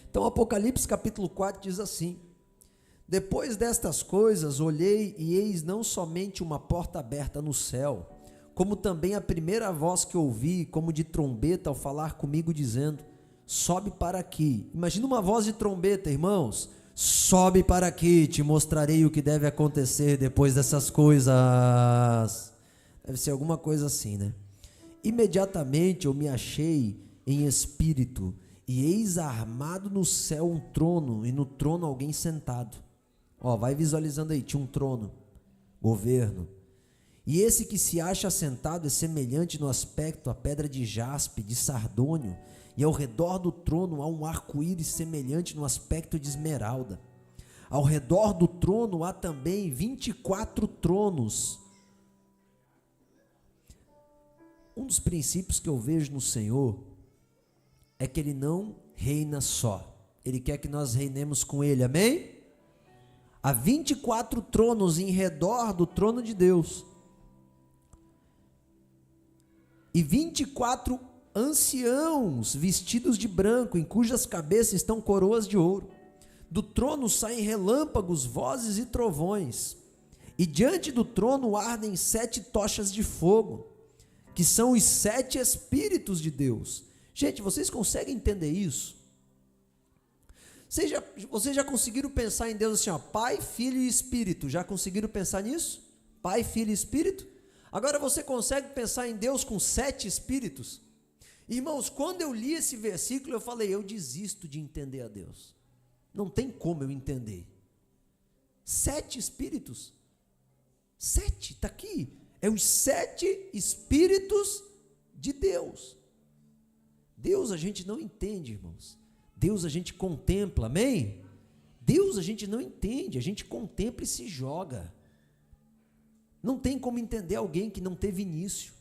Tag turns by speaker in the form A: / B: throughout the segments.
A: Então, Apocalipse capítulo 4 diz assim: depois destas coisas, olhei e eis não somente uma porta aberta no céu, como também a primeira voz que ouvi, como de trombeta, ao falar comigo, dizendo: sobe para aqui. Imagina uma voz de trombeta, irmãos. Sobe para aqui, te mostrarei o que deve acontecer depois dessas coisas. Deve ser alguma coisa assim, né? Imediatamente eu me achei em espírito, e eis armado no céu um trono, e no trono alguém sentado. Ó, vai visualizando aí, tinha um trono, governo. E esse que se acha assentado é semelhante no aspecto à pedra de jaspe, de sardônio, e ao redor do trono há um arco-íris semelhante no aspecto de esmeralda. Ao redor do trono há também 24 tronos. Um dos princípios que eu vejo no Senhor é que Ele não reina só. Ele quer que nós reinemos com Ele, amém? Há 24 tronos em redor do trono de Deus. E 24 anciãos vestidos de branco, em cujas cabeças estão coroas de ouro. Do trono saem relâmpagos, vozes e trovões. E diante do trono ardem 7 tochas de fogo, que são os 7 Espíritos de Deus. Gente, vocês conseguem entender isso? Vocês já conseguiram pensar em Deus assim, ó, Pai, Filho e Espírito? Já conseguiram pensar nisso? Pai, Filho e Espírito? Agora você consegue pensar em Deus com 7 Espíritos? Irmãos, quando eu li esse versículo, eu falei, eu desisto de entender a Deus. Não tem como eu entender. 7 Espíritos? 7, está aqui. É os 7 Espíritos de Deus. Deus a gente não entende, irmãos. Deus a gente contempla, amém? Deus a gente não entende, a gente contempla e se joga. Não tem como entender alguém que não teve início.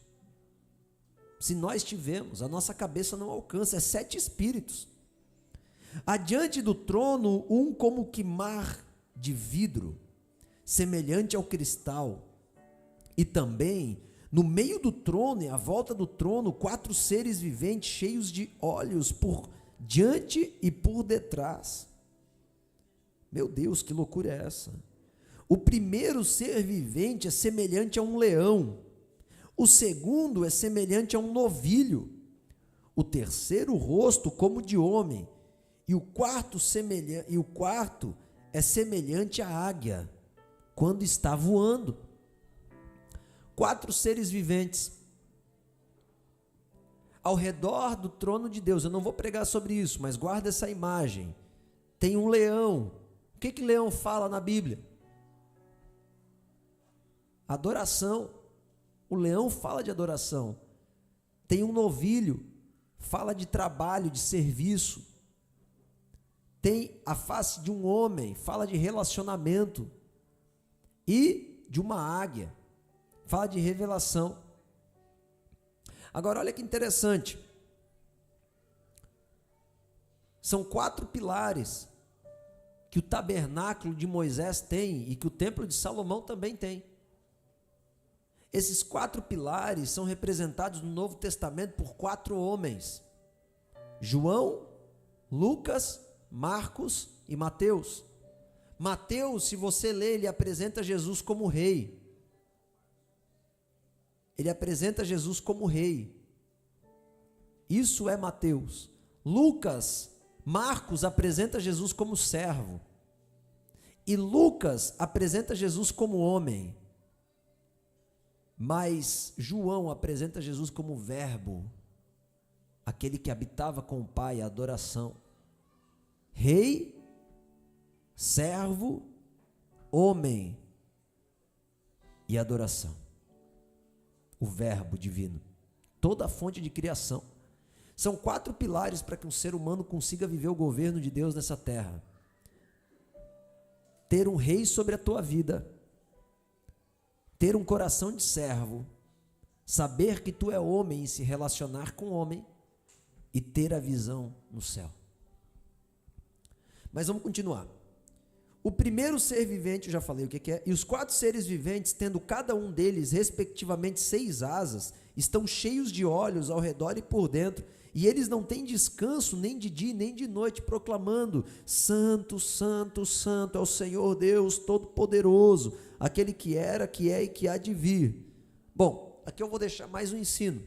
A: Se nós tivemos, a nossa cabeça não alcança, é 7 Espíritos. Adiante do trono, um como que mar de vidro, semelhante ao cristal, e também no meio do trono e à volta do trono, 4 seres viventes cheios de olhos por diante e por detrás. Meu Deus, que loucura é essa? O primeiro ser vivente é semelhante a um leão, o segundo é semelhante a um novilho, o terceiro rosto como de homem, e o quarto é semelhante à águia, quando está voando. 4 seres viventes ao redor do trono de Deus. Eu não vou pregar sobre isso, mas guarda essa imagem. Tem um leão. O que leão fala na Bíblia? Adoração. O leão fala de adoração. Tem um novilho, fala de trabalho, de serviço. Tem a face de um homem, fala de relacionamento. E de uma águia, fala de revelação. Agora, olha que interessante. São 4 pilares que o tabernáculo de Moisés tem e que o templo de Salomão também tem. Esses 4 pilares são representados no Novo Testamento por 4 homens: João, Lucas, Marcos e Mateus. Mateus, se você ler, ele apresenta Jesus como rei. Ele apresenta Jesus como rei. Isso é Mateus. Marcos apresenta Jesus como servo. E Lucas apresenta Jesus como homem. Mas João apresenta Jesus como verbo, aquele que habitava com o Pai, a adoração. Rei, servo, homem e adoração. O verbo divino, toda a fonte de criação. São 4 pilares para que um ser humano consiga viver o governo de Deus nessa terra. Ter um rei sobre a tua vida, ter um coração de servo, saber que tu é homem e se relacionar com homem, e ter a visão no céu. Mas vamos continuar. O primeiro ser vivente, eu já falei o que é, e os 4 seres viventes, tendo cada um deles, respectivamente, 6 asas, estão cheios de olhos ao redor e por dentro, e eles não têm descanso nem de dia nem de noite, proclamando: Santo, Santo, Santo é o Senhor Deus Todo-Poderoso, aquele que era, que é e que há de vir. Bom, aqui eu vou deixar mais um ensino.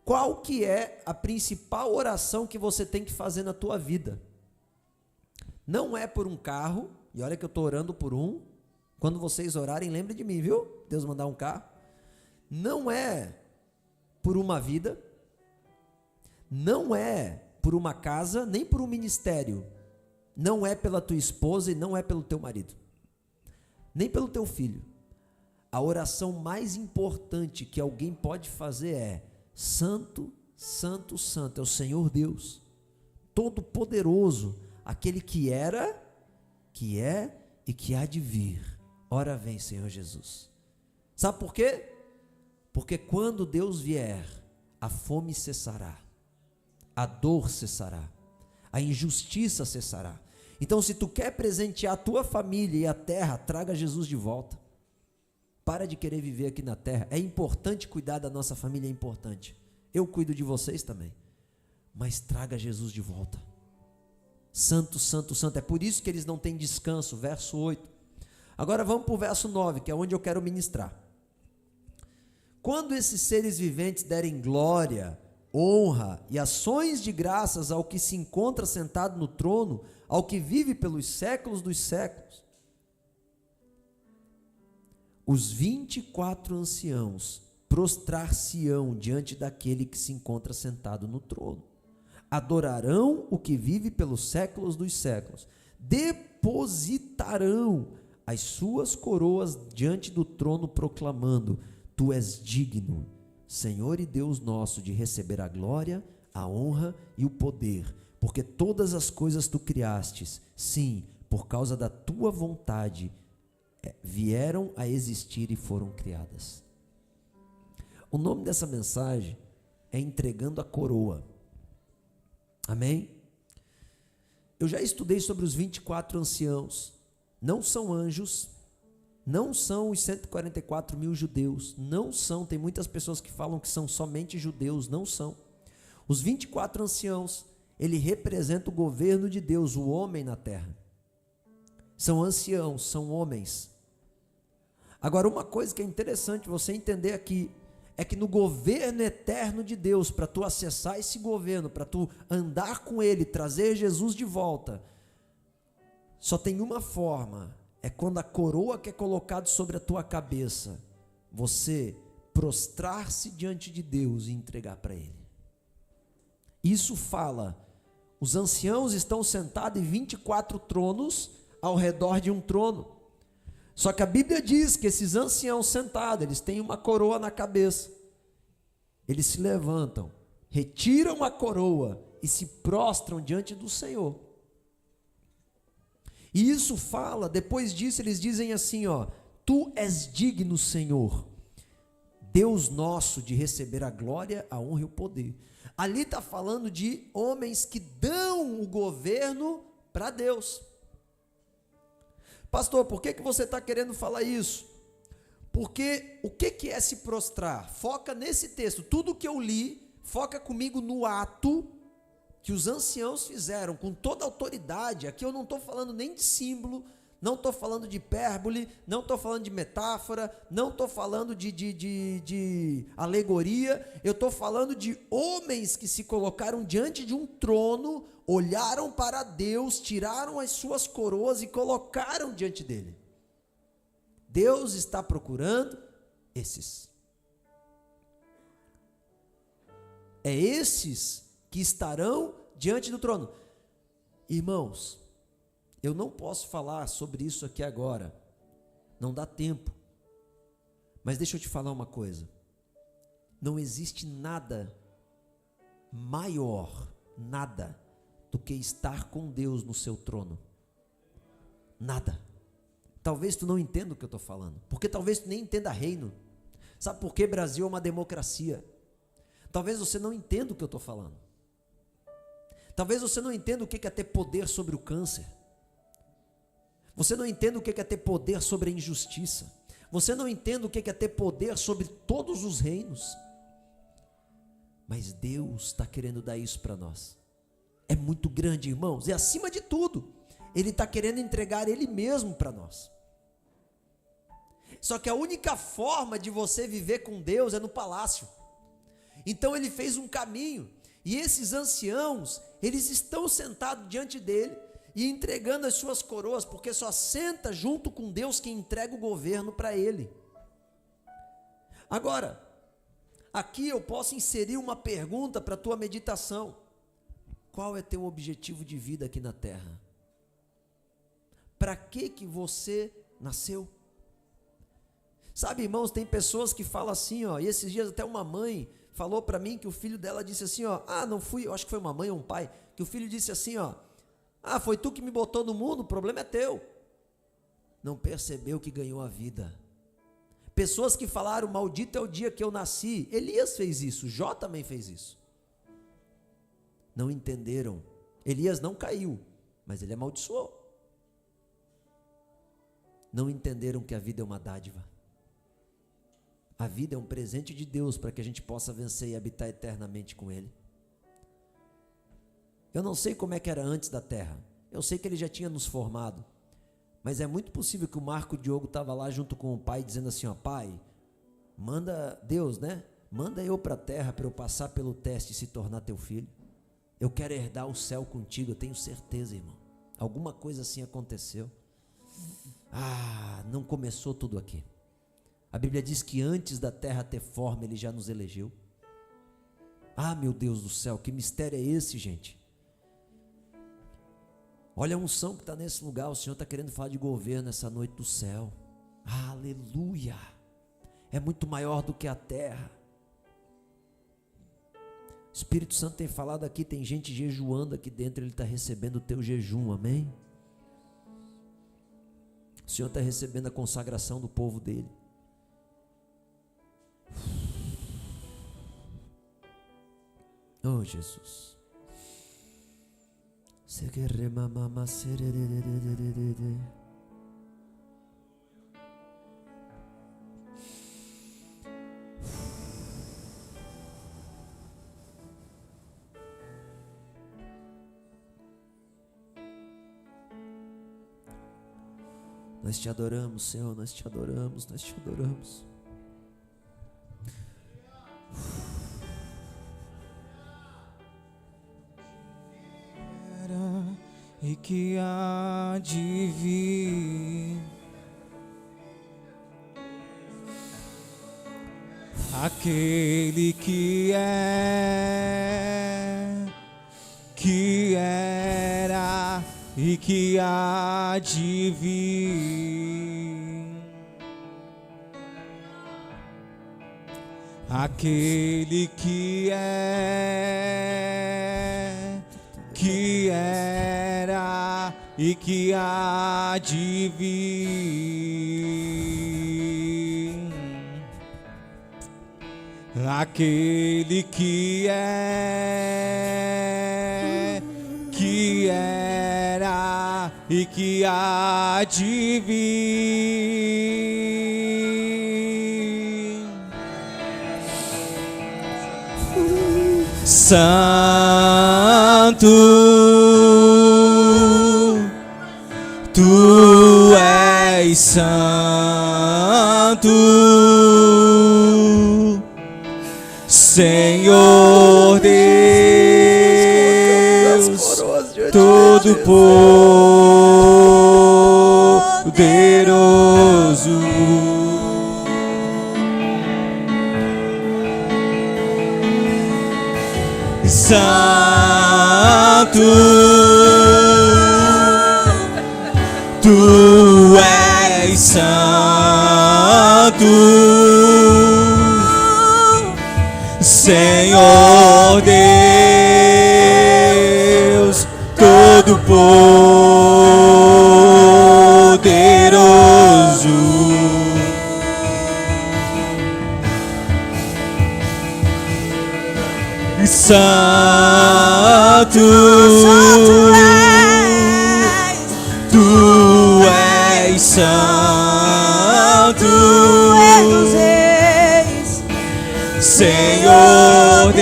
A: Qual que é a principal oração que você tem que fazer na tua vida? Não é por um carro, e olha que eu estou orando por um. Quando vocês orarem, lembre de mim, viu? Deus mandar um carro. Não é por uma vida, não é por uma casa, nem por um ministério, não é pela tua esposa e não é pelo teu marido, nem pelo teu filho. A oração mais importante que alguém pode fazer é: Santo, Santo, Santo é o Senhor Deus Todo-Poderoso, aquele que era, que é e que há de vir. Ora vem, Senhor Jesus. Sabe por quê? Porque quando Deus vier, a fome cessará, a dor cessará, a injustiça cessará. Então, se tu quer presentear a tua família e a terra, traga Jesus de volta. Para de querer viver aqui na terra. É importante cuidar da nossa família, é importante. Eu cuido de vocês também. Mas traga Jesus de volta. Santo, Santo, Santo. É por isso que eles não têm descanso. Verso 8. Agora vamos para o verso 9, que é onde eu quero ministrar. Quando esses seres viventes derem glória, honra e ações de graças ao que se encontra sentado no trono, ao que vive pelos séculos dos séculos, os 24 anciãos prostrar-se-ão diante daquele que se encontra sentado no trono. Adorarão o que vive pelos séculos dos séculos. Depositarão as suas coroas diante do trono, proclamando: Tu és digno, Senhor e Deus nosso, de receber a glória, a honra e o poder, porque todas as coisas tu criastes, sim, por causa da tua vontade, vieram a existir e foram criadas. O nome dessa mensagem é Entregando a Coroa. Amém? Eu já estudei sobre os 24 anciãos. Não são anjos, não são os 144 mil judeus, não são. Tem muitas pessoas que falam que são somente judeus, não são. Os 24 anciãos, ele representa o governo de Deus, o homem na terra. São anciãos, são homens. Agora, uma coisa que é interessante você entender aqui, é que no governo eterno de Deus, para tu acessar esse governo, para tu andar com ele, trazer Jesus de volta, só tem uma forma, é quando a coroa que é colocada sobre a tua cabeça, você prostrar-se diante de Deus e entregar para ele. Isso fala, os anciãos estão sentados em 24 tronos ao redor de um trono. Só que a Bíblia diz que esses anciãos sentados, eles têm uma coroa na cabeça. Eles se levantam, retiram a coroa e se prostram diante do Senhor. E isso fala, depois disso eles dizem assim, ó: Tu és digno, Senhor, Deus nosso, de receber a glória, a honra e o poder. Ali está falando de homens que dão o governo para Deus. Pastor, por que você está querendo falar isso? Porque o que é se prostrar? Foca nesse texto, tudo que eu li, foca comigo no ato que os anciãos fizeram, com toda a autoridade. Aqui eu não estou falando nem de símbolo, não estou falando de hipérbole, não estou falando de metáfora, não estou falando de alegoria, eu estou falando de homens que se colocaram diante de um trono, olharam para Deus, tiraram as suas coroas e colocaram diante dele. Deus está procurando esses. É esses que estarão diante do trono. Irmãos, eu não posso falar sobre isso aqui agora, não dá tempo, mas deixa eu te falar uma coisa, não existe nada maior, nada, do que estar com Deus no seu trono, nada. Talvez tu não entenda o que eu estou falando, porque talvez tu nem entenda reino. Sabe por que Brasil é uma democracia? Talvez você não entenda o que eu estou falando. Talvez você não entenda o que é ter poder sobre o câncer. Você não entende o que é ter poder sobre a injustiça. Você não entende o que é ter poder sobre todos os reinos. Mas Deus está querendo dar isso para nós. É muito grande, irmãos. E acima de tudo, Ele está querendo entregar Ele mesmo para nós. Só que a única forma de você viver com Deus é no palácio. Então Ele fez um caminho. E esses anciãos, eles estão sentados diante dele e entregando as suas coroas, porque só senta junto com Deus quem entrega o governo para ele. Agora, aqui eu posso inserir uma pergunta para a tua meditação. Qual é teu objetivo de vida aqui na terra? Para que você nasceu? Sabe, irmãos, tem pessoas que falam assim, ó, e esses dias até uma mãe falou para mim que o filho dela disse assim, ó, não fui, eu acho que foi uma mãe ou um pai, que o filho disse assim, ó, foi tu que me botou no mundo, o problema é teu. Não percebeu que ganhou a vida. Pessoas que falaram, maldito é o dia que eu nasci. Elias fez isso, Jó também fez isso. Não entenderam. Elias não caiu, mas ele amaldiçoou. Não entenderam que a vida é uma dádiva. A vida é um presente de Deus para que a gente possa vencer e habitar eternamente com Ele. Eu não sei como é que era antes da terra. Eu sei que Ele já tinha nos formado. Mas é muito possível que o Marco Diogo estava lá junto com o pai, dizendo assim, ó, pai, manda Deus, né? Manda eu para a terra para eu passar pelo teste e se tornar teu filho. Eu quero herdar o céu contigo, eu tenho certeza, irmão. Alguma coisa assim aconteceu. Não começou tudo aqui. A Bíblia diz que antes da terra ter forma, Ele já nos elegeu. Meu Deus do céu, que mistério é esse, gente? Olha a unção que está nesse lugar. O Senhor está querendo falar de governo essa noite do céu. Aleluia! É muito maior do que a terra. O Espírito Santo tem falado aqui, tem gente jejuando aqui dentro, Ele está recebendo o teu jejum, amém? O Senhor está recebendo a consagração do povo dEle. Oh, Jesus. Nós te adoramos, Senhor, nós te adoramos, nós te adoramos.
B: E que há de vir, aquele que era e que há de vir, aquele que era e que há de vir, aquele que era e que há de vir. Santo, Tu és santo, Senhor Deus Todo-Poderoso. Santo, Tu és santo, Senhor Deus Todo-Poderoso. Santo, Tu és és santo,
C: Rei dos reis,
B: Senhor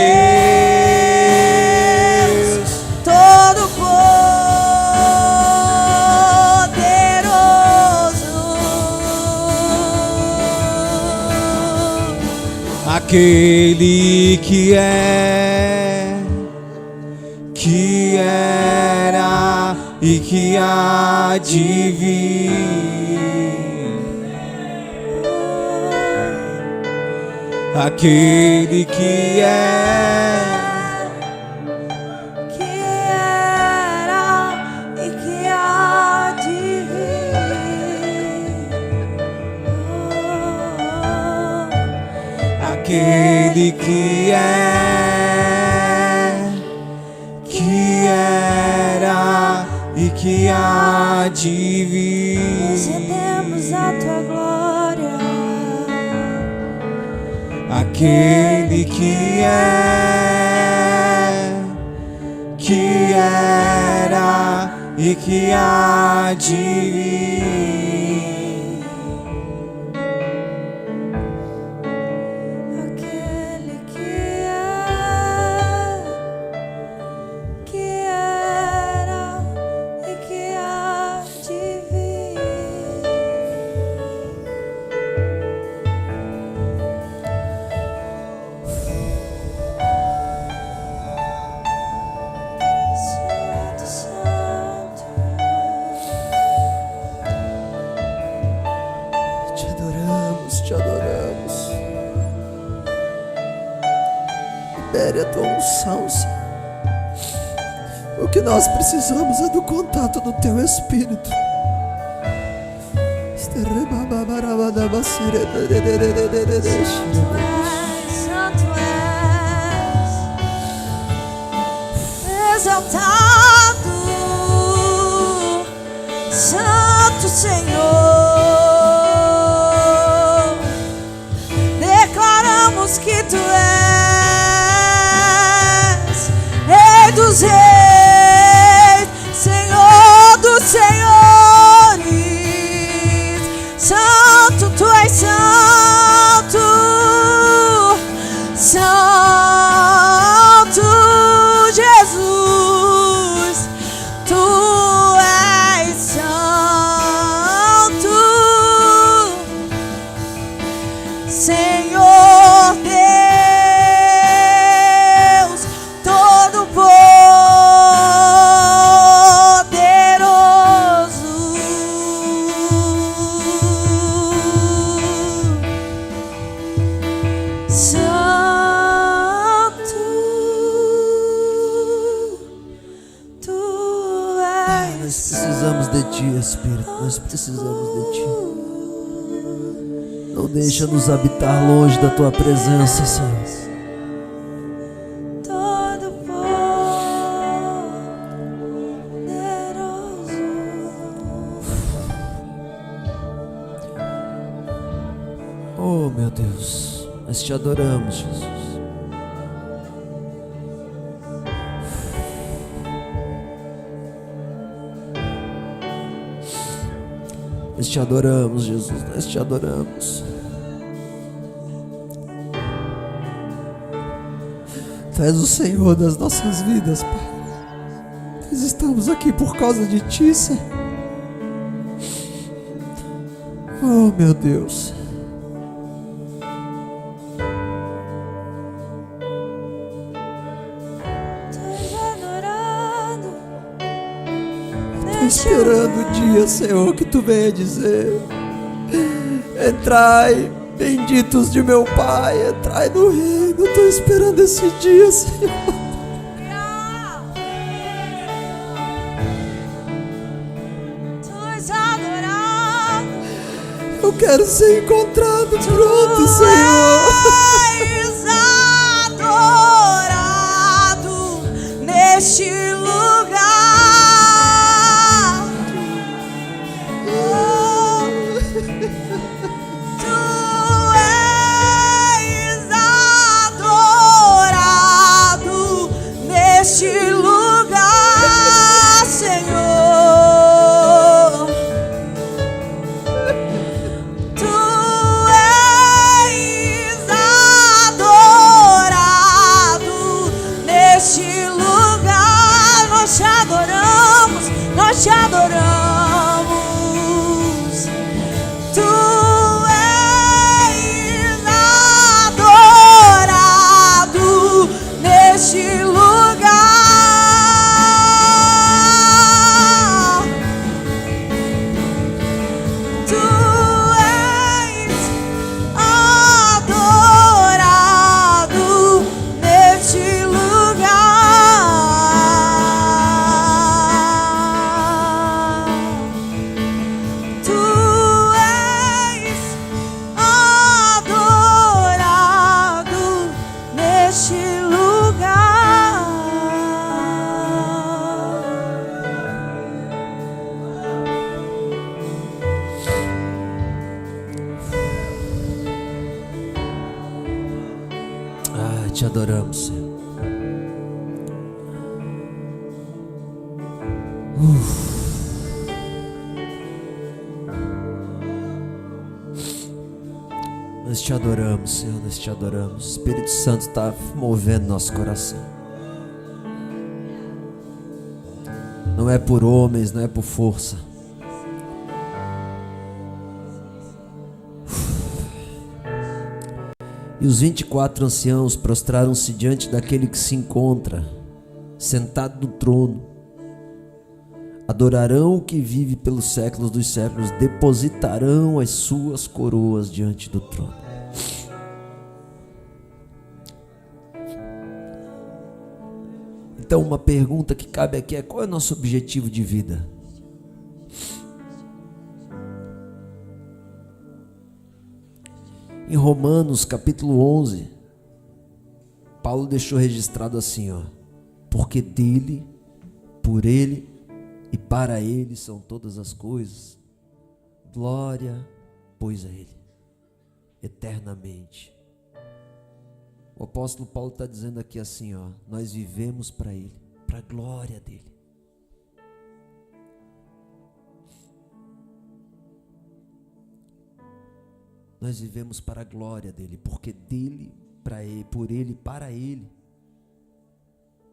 B: Deus,
C: todo poderoso,
B: aquele que era e que há de vir, aquele que
C: era e que há de vir,
B: aquele que era e que há de vir.
C: nós rendemos a tua glória,
B: Aquele que era e que há de vir.
C: aquele que era e que há de vir. Santo, Santo,
A: Te adoramos, te adoramos. Libere a tua unção, Senhor. O que nós precisamos é do contato do teu Espírito.
C: Santo és, exaltado, Santo Senhor, declaramos que tu és Rei dos reis, Senhor dos senhores, Santo, tu és santo, Santo Jesus, tu és santo, Senhor Deus, todo poderoso, Santo, tu
A: Nós
C: és
A: precisamos de ti, Espírito. Nós precisamos de ti. Não deixa-nos habitar longe da tua presença, Senhor.
C: todo poderoso.
A: Oh, meu Deus, nós te adoramos, Jesus. Nós te adoramos, Jesus, nós te adoramos. Tu és o Senhor das nossas vidas, Pai. Nós estamos aqui por causa de ti, Senhor. Oh, meu Deus.
C: Tu és adorado,
A: Estou esperando o dia, Senhor, que tu venha dizer: entrai, benditos de meu Pai, entrai no reino. Estou esperando esse dia, Senhor.
C: tu és adorado,
A: Eu quero ser encontrado pronto,
C: tu
A: Senhor.
C: és adorado neste lugar. Oh, tu és adorado neste lugar, Senhor. te adoramos. Tu és adorado neste lugar. Tu és adorado neste lugar. Tu és adorado neste lugar.
A: Ah, te adoramos, Senhor. Nós te adoramos, Senhor, nós te adoramos. O Espírito Santo está movendo nosso coração. Não é por homens, não é por força. E os 24 anciãos prostraram-se diante daquele que se encontra sentado no trono. Adorarão o que vive pelos séculos dos séculos, depositarão as suas coroas diante do trono. Então, uma pergunta que cabe aqui é: qual é o nosso objetivo de vida? Em Romanos capítulo 11, Paulo deixou registrado assim, ó: porque dele, por ele e para ele são todas as coisas. Glória, pois, a ele, eternamente. O apóstolo Paulo está dizendo aqui assim, ó: nós vivemos para ele, para a glória dele. Nós vivemos para a glória dele, porque dele, para ele, por ele, para ele,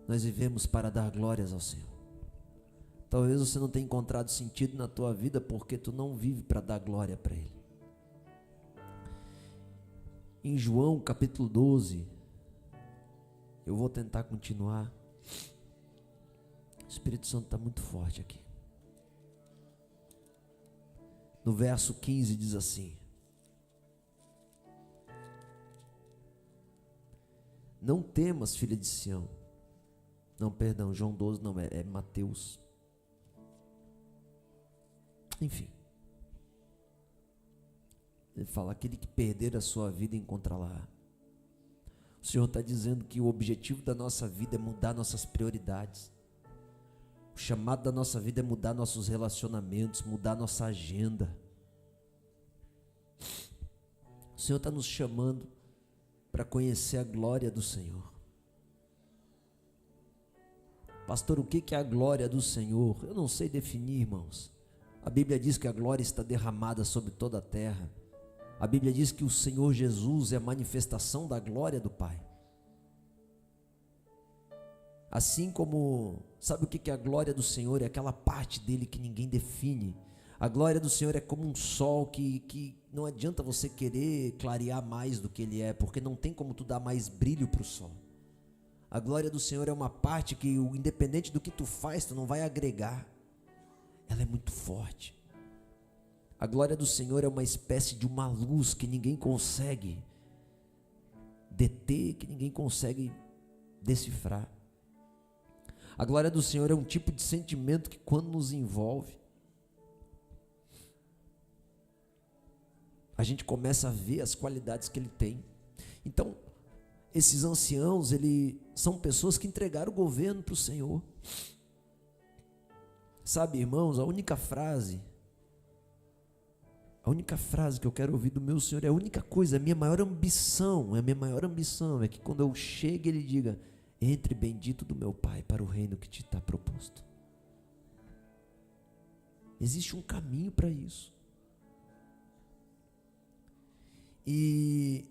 A: nós vivemos para dar glórias ao Senhor. Talvez você não tenha encontrado sentido na tua vida porque tu não vive para dar glória para ele. Em João capítulo 12, eu vou tentar continuar. O Espírito Santo está muito forte aqui. No verso 15 diz assim: não temas, filha de Sião. Não, perdão, João 12 não, é Mateus. Enfim. Ele fala: aquele que perder a sua vida encontrá-la. O Senhor está dizendo que o objetivo da nossa vida é mudar nossas prioridades. O chamado da nossa vida é mudar nossos relacionamentos, mudar nossa agenda. O Senhor está nos chamando para conhecer a glória do Senhor. Pastor, o que é a glória do Senhor? Eu não sei definir, irmãos. A Bíblia diz que a glória está derramada sobre toda a terra. A Bíblia diz que o Senhor Jesus é a manifestação da glória do Pai. Assim como, sabe o que é a glória do Senhor? É aquela parte dele que ninguém define. A glória do Senhor é como um sol que não adianta você querer clarear mais do que ele é, porque não tem como tu dar mais brilho para o sol. A glória do Senhor é uma parte que, independente do que tu faz, tu não vai agregar. Ela é muito forte. A glória do Senhor é uma espécie de uma luz que ninguém consegue deter, que ninguém consegue decifrar. A glória do Senhor é um tipo de sentimento que, quando nos envolve, a gente começa a ver as qualidades que ele tem. Então, esses anciãos, são pessoas que entregaram o governo para o Senhor. Sabe, irmãos, a única frase que eu quero ouvir do meu Senhor, é a única coisa, a minha maior ambição é que quando eu chegue ele diga: entre, bendito do meu Pai, para o reino que te está proposto. Existe um caminho para isso. E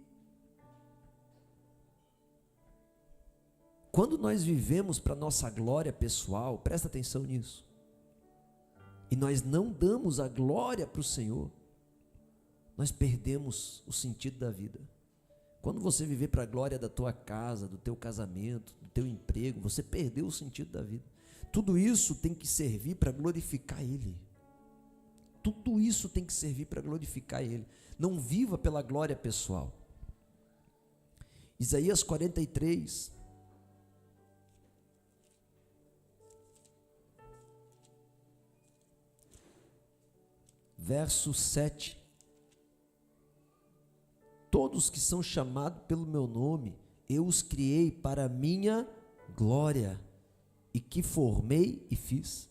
A: quando nós vivemos para nossa glória pessoal, presta atenção nisso. e nós não damos a glória para o Senhor, nós perdemos o sentido da vida. Quando você viver para a glória da tua casa, do teu casamento, do teu emprego, você perdeu o sentido da vida. Tudo isso tem que servir para glorificar Ele. Tudo isso tem que servir para glorificar Ele. Não viva pela glória pessoal. Isaías 43, verso 7. Todos que são chamados pelo meu nome, eu os criei para a minha glória, e que formei e fiz.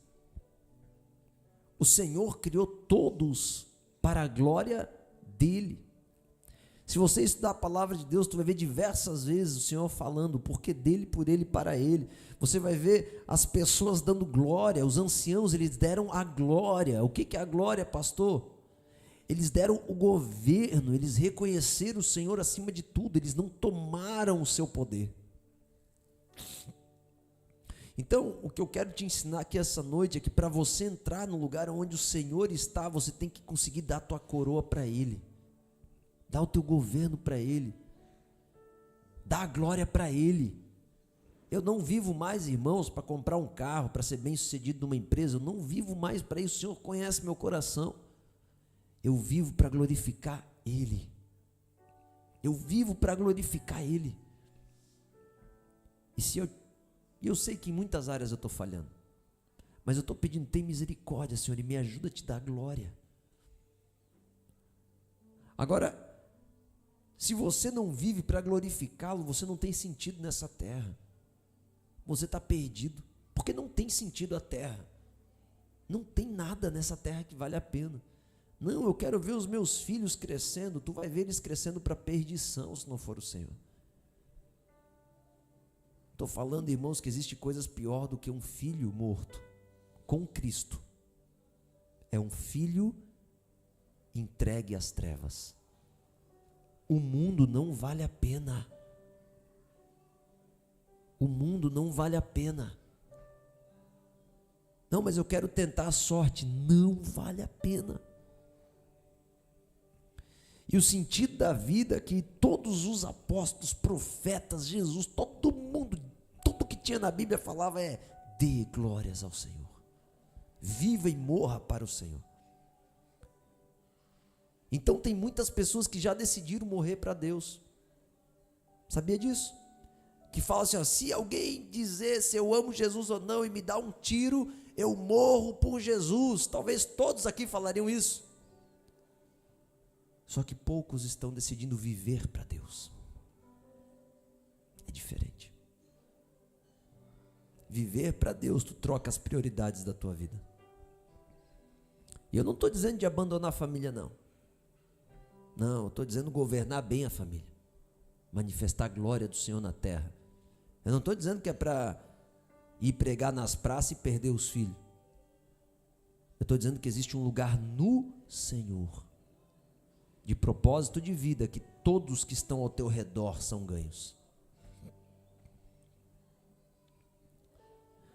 A: O Senhor criou todos para a glória dele. Se você estudar a palavra de Deus, tu vai ver diversas vezes o Senhor falando, porque dele, por ele, para ele. Você vai ver as pessoas dando glória, os anciãos, eles deram a glória. O que é a glória, pastor? Eles deram o governo, eles reconheceram o Senhor acima de tudo, eles não tomaram o seu poder. Então, o que eu quero te ensinar aqui essa noite é que para você entrar no lugar onde o Senhor está, você tem que conseguir dar a tua coroa para Ele, dar o teu governo para Ele, dar a glória para Ele. Eu não vivo mais, irmãos, para comprar um carro, para ser bem sucedido numa empresa, eu não vivo mais para isso, o Senhor conhece meu coração. Eu vivo para glorificar Ele. Eu vivo para glorificar Ele. E se eu sei que em muitas áreas eu estou falhando, mas eu estou pedindo, tem misericórdia, Senhor, e me ajuda a te dar glória. Agora, se você não vive para glorificá-lo, você não tem sentido nessa terra. Você está perdido, porque não tem sentido a terra. Não tem nada nessa terra que vale a pena. Não, eu quero ver os meus filhos crescendo. Tu vai ver eles crescendo para perdição, se não for o Senhor. Estou falando, irmãos, que existe coisas pior do que um filho morto com Cristo. É um filho entregue às trevas. O mundo não vale a pena. O mundo não vale a pena. Não, mas eu quero tentar a sorte. Não vale a pena. E o sentido da vida que todos os apóstolos, profetas, Jesus, todo mundo, tudo que tinha na Bíblia falava é: dê glórias ao Senhor. Viva e morra para o Senhor. Então tem muitas pessoas que já decidiram morrer para Deus. Sabia disso? Que falam assim, ó, se alguém dizer se eu amo Jesus ou não e me dá um tiro, eu morro por Jesus. Talvez todos aqui falariam isso. Só que poucos estão decidindo viver para Deus. É diferente. Viver para Deus, tu troca as prioridades da tua vida. E eu não estou dizendo de abandonar a família, não. Não, eu estou dizendo governar bem a família. Manifestar a glória do Senhor na terra. Eu não estou dizendo que é para ir pregar nas praças e perder os filhos. Eu estou dizendo que existe um lugar no Senhor, de propósito de vida, que todos que estão ao teu redor são ganhos.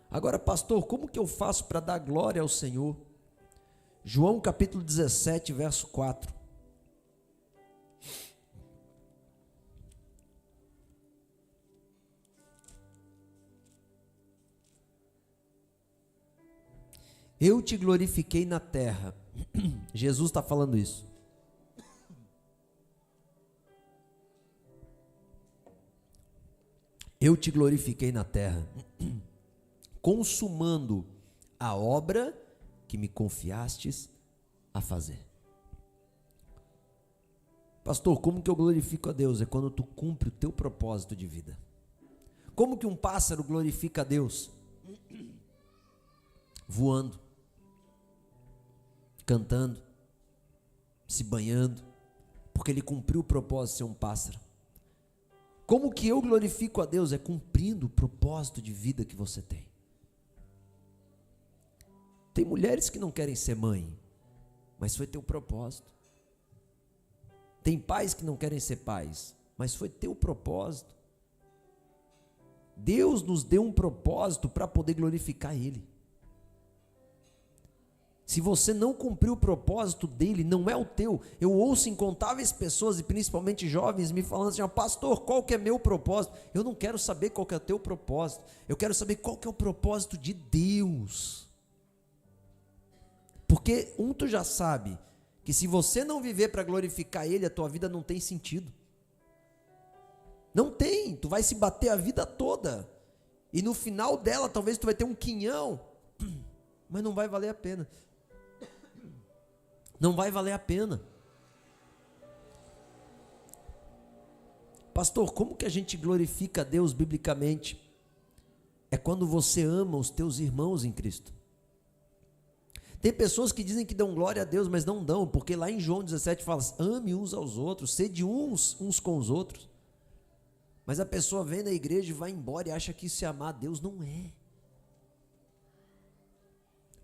A: Agora, pastor, como que eu faço para dar glória ao Senhor? João capítulo 17, verso 4. Eu te glorifiquei na terra. Jesus está falando isso. Eu te glorifiquei na terra, consumando a obra que me confiastes a fazer. Pastor, como que eu glorifico a Deus? É quando tu cumpre o teu propósito de vida. Como que um pássaro glorifica a Deus? Voando, cantando, se banhando, porque ele cumpriu o propósito de ser um pássaro. Como que eu glorifico a Deus? É cumprindo o propósito de vida que você tem. Tem mulheres que não querem ser mãe, mas foi teu propósito. Tem pais que não querem ser pais, mas foi teu propósito. Deus nos deu um propósito para poder glorificar Ele. Se você não cumpriu o propósito dele, não é o teu. Eu ouço incontáveis pessoas, e principalmente jovens, me falando assim: pastor, qual que é meu propósito? Eu não quero saber qual que é o teu propósito. Eu quero saber qual que é o propósito de Deus. Porque tu já sabe que se você não viver para glorificar ele, a tua vida não tem sentido. Não tem, tu vai se bater a vida toda. E no final dela, talvez tu vai ter um quinhão, mas não vai valer a pena. Não vai valer a pena. Pastor, como que a gente glorifica a Deus biblicamente? É quando você ama os teus irmãos em Cristo. Tem pessoas que dizem que dão glória a Deus, mas não dão, porque lá em João 17 fala: ame uns aos outros, sede uns com os outros. Mas a pessoa vem na igreja e vai embora e acha que isso é amar a Deus. Não é.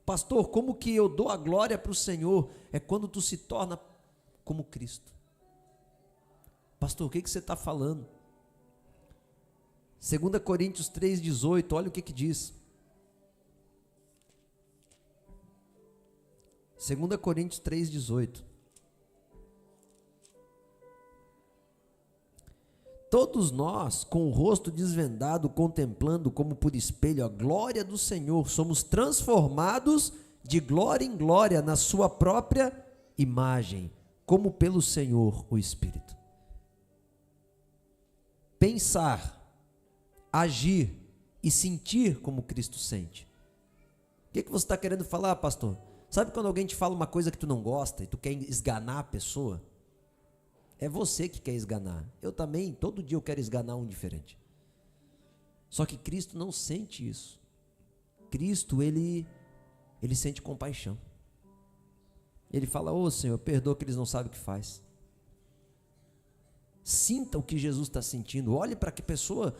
A: Pastor, como que eu dou a glória para o Senhor? É quando tu se torna como Cristo. Pastor, o que você está falando? 2 Coríntios 3,18, olha o que diz. 2 Coríntios 3,18. Todos nós, com o rosto desvendado, contemplando como por espelho a glória do Senhor, somos transformados de glória em glória na sua própria imagem, como pelo Senhor o Espírito. Pensar, agir e sentir como Cristo sente. O que você está querendo falar, pastor? Sabe quando alguém te fala uma coisa que tu não gosta e tu quer esganar a pessoa? É você que quer esganar. Eu também, todo dia eu quero esganar um diferente. Só que Cristo não sente isso. Cristo, ele sente compaixão. Ele fala: ô Senhor, perdoa que eles não sabem o que faz. Sinta o que Jesus está sentindo. Olhe para que pessoa,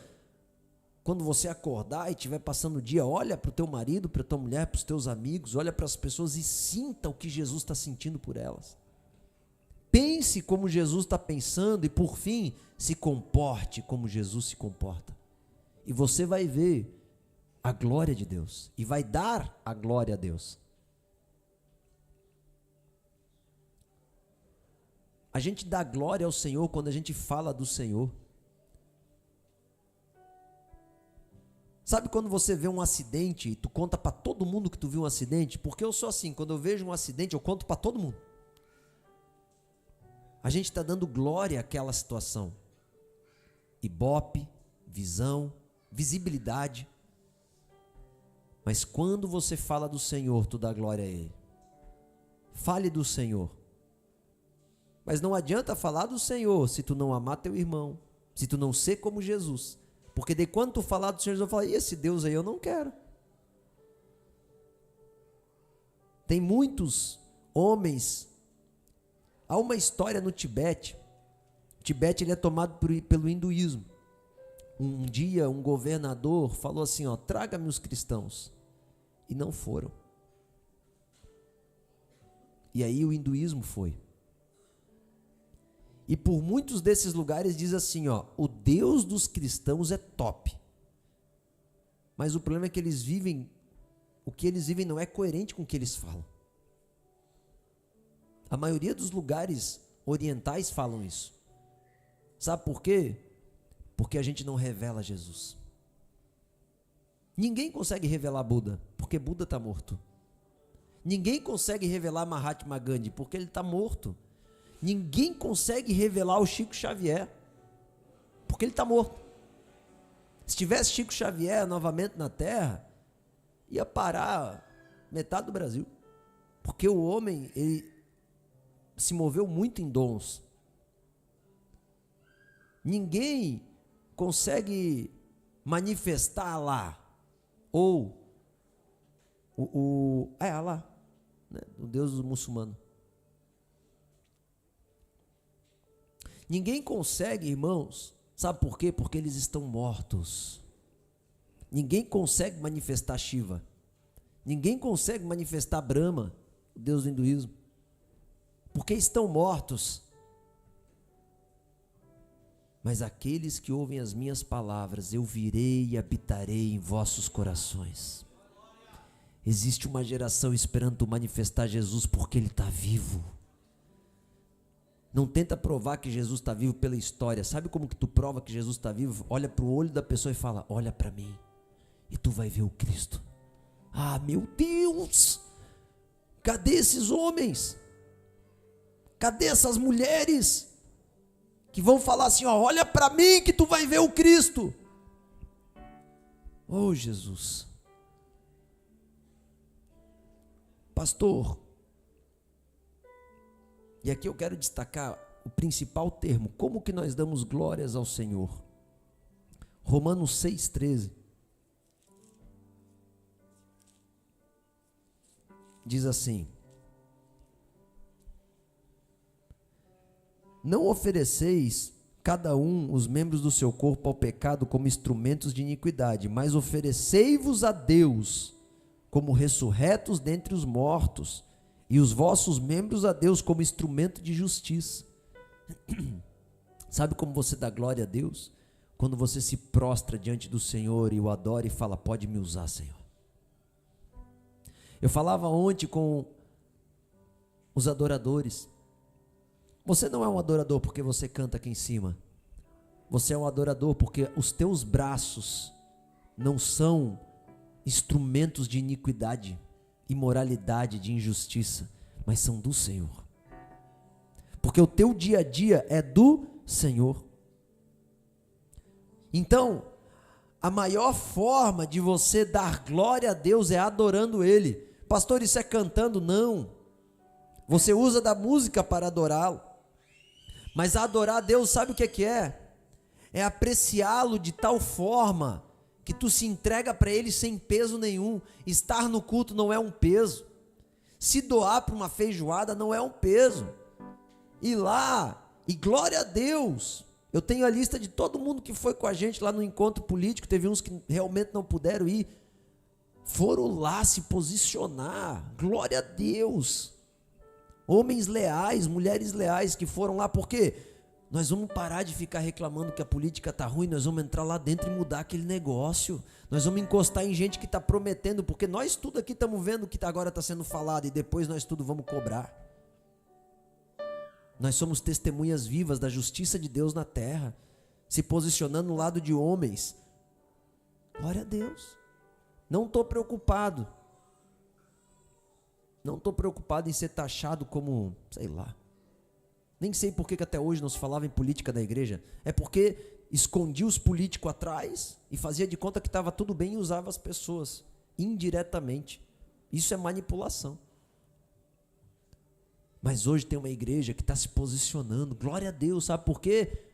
A: quando você acordar e estiver passando o dia, olha para o teu marido, para a tua mulher, para os teus amigos, olha para as pessoas e sinta o que Jesus está sentindo por elas. Pense como Jesus está pensando e, por fim, se comporte como Jesus se comporta. E você vai ver a glória de Deus e vai dar a glória a Deus. A gente dá glória ao Senhor quando a gente fala do Senhor. Sabe quando você vê um acidente e tu conta para todo mundo que tu viu um acidente? Porque eu sou assim, quando eu vejo um acidente eu conto para todo mundo. A gente está dando glória àquela situação. Ibope, visão, visibilidade. Mas quando você fala do Senhor, tu dá glória a Ele. Fale do Senhor. Mas não adianta falar do Senhor se tu não amar teu irmão, se tu não ser como Jesus. Porque de quando tu falar do Senhor, eu vou falar: esse Deus aí eu não quero. Tem muitos homens. Há uma história no Tibete. O Tibete ele é tomado pelo hinduísmo. Um dia um governador falou assim: traga-me os cristãos. E não foram. E aí o hinduísmo foi. E por muitos desses lugares diz assim: o Deus dos cristãos é top. Mas o problema é que eles vivem, o que eles vivem não é coerente com o que eles falam. A maioria dos lugares orientais falam isso. Sabe por quê? Porque a gente não revela Jesus. Ninguém consegue revelar Buda, porque Buda está morto. Ninguém consegue revelar Mahatma Gandhi, porque ele está morto. Ninguém consegue revelar o Chico Xavier, porque ele está morto. Se tivesse Chico Xavier novamente na Terra, ia parar metade do Brasil. Porque o homem, ele se moveu muito em dons. Ninguém consegue manifestar Alá, ou Alá, né? O Deus do muçulmano. Ninguém consegue, irmãos, sabe por quê? Porque eles estão mortos. Ninguém consegue manifestar Shiva. Ninguém consegue manifestar Brahma, o Deus do hinduísmo, porque estão mortos. Mas aqueles que ouvem as minhas palavras, eu virei e habitarei em vossos corações. Existe uma geração esperando tu manifestar Jesus porque Ele está vivo. Não tenta provar que Jesus está vivo pela história. Sabe como que tu prova que Jesus está vivo? Olha para o olho da pessoa e fala: olha para mim, e tu vai ver o Cristo. Ah, meu Deus, cadê esses homens? Cadê essas mulheres que vão falar assim, ó, olha para mim que tu vai ver o Cristo? Oh, Jesus. Pastor, e aqui eu quero destacar o principal termo, como que nós damos glórias ao Senhor. Romanos 6,13 diz assim: não ofereceis cada um os membros do seu corpo ao pecado como instrumentos de iniquidade, mas oferecei-vos a Deus como ressurretos dentre os mortos, e os vossos membros a Deus como instrumento de justiça. Sabe como você dá glória a Deus? Quando você se prostra diante do Senhor e o adora e fala: pode me usar, Senhor. Eu falava ontem com os adoradores. Você não é um adorador porque você canta aqui em cima. Você é um adorador porque os teus braços não são instrumentos de iniquidade, imoralidade, de injustiça, mas são do Senhor. Porque o teu dia a dia é do Senhor. Então, a maior forma de você dar glória a Deus é adorando Ele. Pastor, isso é cantando? Não. Você usa da música para adorá-lo. Mas adorar a Deus, sabe o que é? É apreciá-lo de tal forma que tu se entrega para Ele sem peso nenhum. Estar no culto não é um peso. Se doar para uma feijoada não é um peso. Ir lá, e glória a Deus. Eu tenho a lista de todo mundo que foi com a gente lá no encontro político. Teve uns que realmente não puderam ir. Foram lá se posicionar. Glória a Deus. Homens leais, mulheres leais que foram lá. Por quê? Nós vamos parar de ficar reclamando que a política está ruim. Nós vamos entrar lá dentro e mudar aquele negócio. Nós vamos encostar em gente que está prometendo. Porque nós tudo aqui estamos vendo o que agora está sendo falado. E depois nós tudo vamos cobrar. Nós somos testemunhas vivas da justiça de Deus na terra, se posicionando no lado de homens. Glória a Deus. Não estou preocupado. Não estou preocupado em ser taxado como, sei lá. Nem sei por que até hoje não se falava em política da igreja. É porque escondia os políticos atrás e fazia de conta que estava tudo bem e usava as pessoas indiretamente. Isso é manipulação. Mas hoje tem uma igreja que está se posicionando. Glória a Deus, sabe por quê?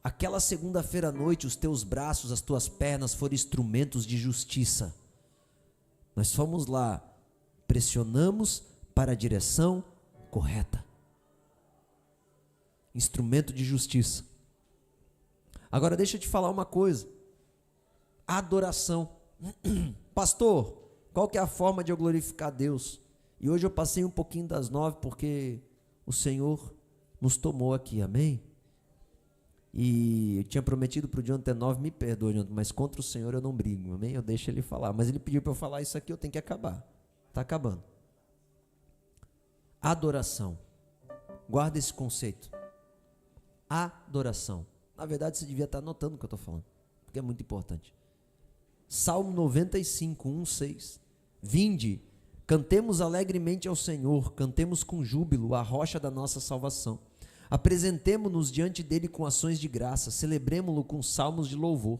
A: Aquela segunda-feira à noite, os teus braços, as tuas pernas foram instrumentos de justiça. Nós fomos lá, pressionamos para a direção correta. Instrumento de justiça. Agora deixa eu te falar uma coisa. Adoração. Pastor, qual que é a forma de eu glorificar a Deus? E hoje eu passei um pouquinho das 9 porque o Senhor nos tomou aqui, amém? E eu tinha prometido para o Jonathan 9, me perdoe, Jonathan, mas contra o Senhor eu não brigo, amém? Eu deixo ele falar, mas ele pediu para eu falar isso aqui, eu tenho que acabar. Está acabando. Adoração. Guarda esse conceito. Adoração. Na verdade, você devia estar anotando o que eu estou falando, porque é muito importante. Salmo 95, 1, 6. Vinde, cantemos alegremente ao Senhor, cantemos com júbilo a rocha da nossa salvação. Apresentemo-nos diante dele com ações de graça, celebremo-lo com salmos de louvor.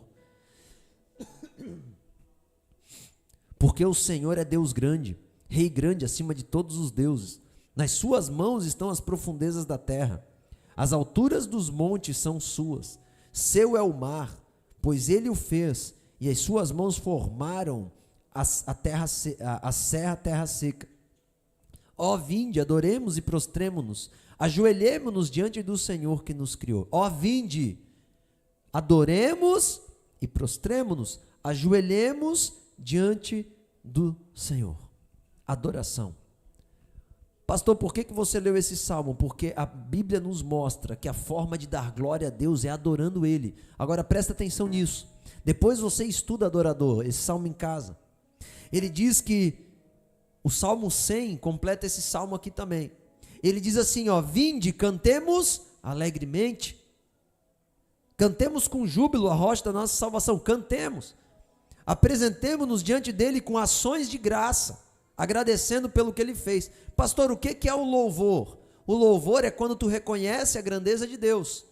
A: Porque o Senhor é Deus grande, Rei grande acima de todos os deuses. Nas suas mãos estão as profundezas da terra. As alturas dos montes são suas. Seu é o mar, pois ele o fez, e as suas mãos formaram a serra terra seca. Ó, vinde, adoremos e prostremo-nos, ajoelhemo-nos diante do Senhor que nos criou. Ó, vinde, adoremos e prostremo-nos, ajoelhemos diante do Senhor. Adoração. Pastor, por que você leu esse salmo? Porque a Bíblia nos mostra que a forma de dar glória a Deus é adorando Ele. Agora presta atenção nisso. Depois você estuda adorador, esse salmo em casa. Ele diz que O Salmo 100 completa esse salmo aqui também. Ele diz assim, ó: vinde, cantemos alegremente. Cantemos com júbilo a rocha da nossa salvação. Cantemos. Apresentemo-nos diante dele com ações de graça, agradecendo pelo que ele fez. Pastor, o que é o louvor? O louvor é quando tu reconhece a grandeza de Deus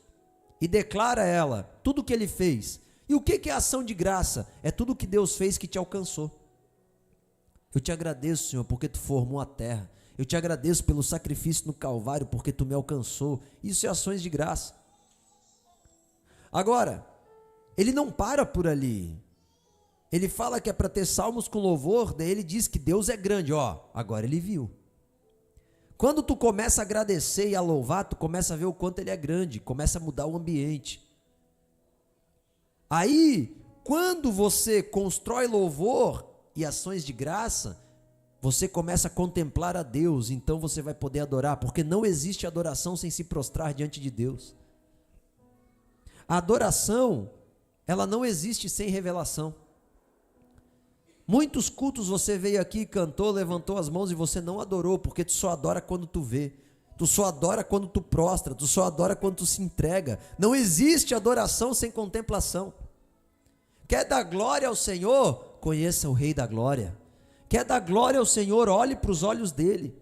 A: e declara a ela tudo o que ele fez. E o que é a ação de graça? É tudo o que Deus fez que te alcançou. Eu te agradeço, Senhor, porque tu formou a terra. Eu te agradeço pelo sacrifício no Calvário, porque tu me alcançou. Isso é ações de graça. Agora, ele não para por ali. Ele fala que é para ter salmos com louvor, daí ele diz que Deus é grande. Ó, agora ele viu. Quando tu começa a agradecer e a louvar, tu começa a ver o quanto ele é grande, começa a mudar o ambiente. Aí, quando você constrói louvor e ações de graça, você começa a contemplar a Deus, então você vai poder adorar, porque não existe adoração sem se prostrar diante de Deus. A adoração, ela não existe sem revelação. Muitos cultos você veio aqui, cantou, levantou as mãos e você não adorou, porque tu só adora quando tu vê, tu só adora quando tu prostra, tu só adora quando tu se entrega. Não existe adoração sem contemplação. Quer dar glória ao Senhor? Conheça o Rei da Glória. Quer dar glória ao Senhor? Olhe para os olhos dele.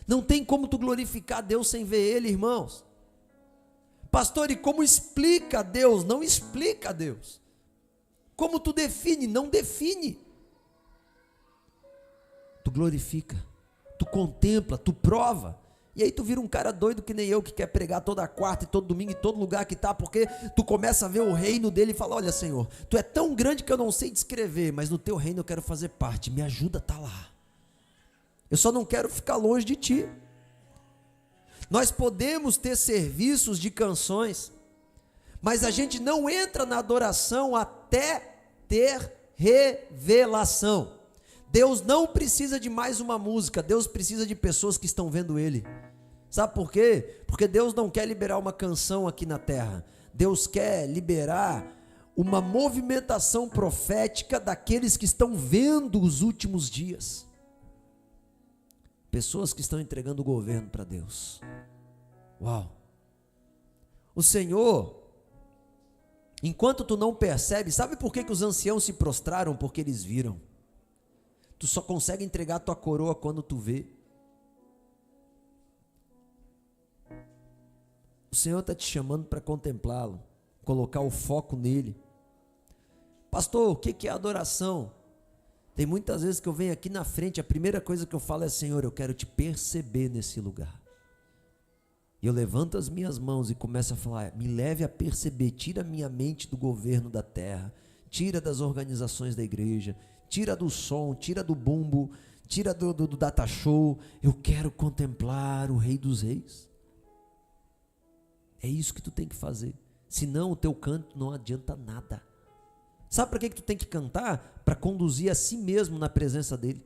A: Não tem como tu glorificar Deus sem ver ele, irmãos. Pastor, e como explica a Deus? Não explica a Deus. Como tu define? Não define. Tu glorifica, tu contempla, tu prova. E aí tu vira um cara doido que nem eu, que quer pregar toda quarta e todo domingo em todo lugar que tá, porque tu começa a ver o reino dele e fala: olha, Senhor, tu é tão grande que eu não sei descrever, mas no teu reino eu quero fazer parte, me ajuda a estar lá. Eu só não quero ficar longe de ti. Nós podemos ter serviços de canções, mas a gente não entra na adoração até ter revelação. Deus não precisa de mais uma música, Deus precisa de pessoas que estão vendo Ele. Sabe por quê? Porque Deus não quer liberar uma canção aqui na terra, Deus quer liberar uma movimentação profética daqueles que estão vendo os últimos dias. Pessoas que estão entregando o governo para Deus. Uau! O Senhor, enquanto tu não percebes, sabe por que os anciãos se prostraram? Porque eles viram. Tu só consegue entregar a tua coroa quando tu vê. O Senhor está te chamando para contemplá-lo, colocar o foco nele. Pastor, o que é adoração? Tem muitas vezes que eu venho aqui na frente, a primeira coisa que eu falo é: Senhor, eu quero te perceber nesse lugar. E eu levanto as minhas mãos e começo a falar: me leve a perceber, tira a minha mente do governo da terra, tira das organizações da igreja, tira do som, tira do bumbo, tira do data show. Eu quero contemplar o Rei dos Reis. É isso que tu tem que fazer. Senão o teu canto não adianta nada. Sabe para que tu tem que cantar? Para conduzir a si mesmo na presença dele.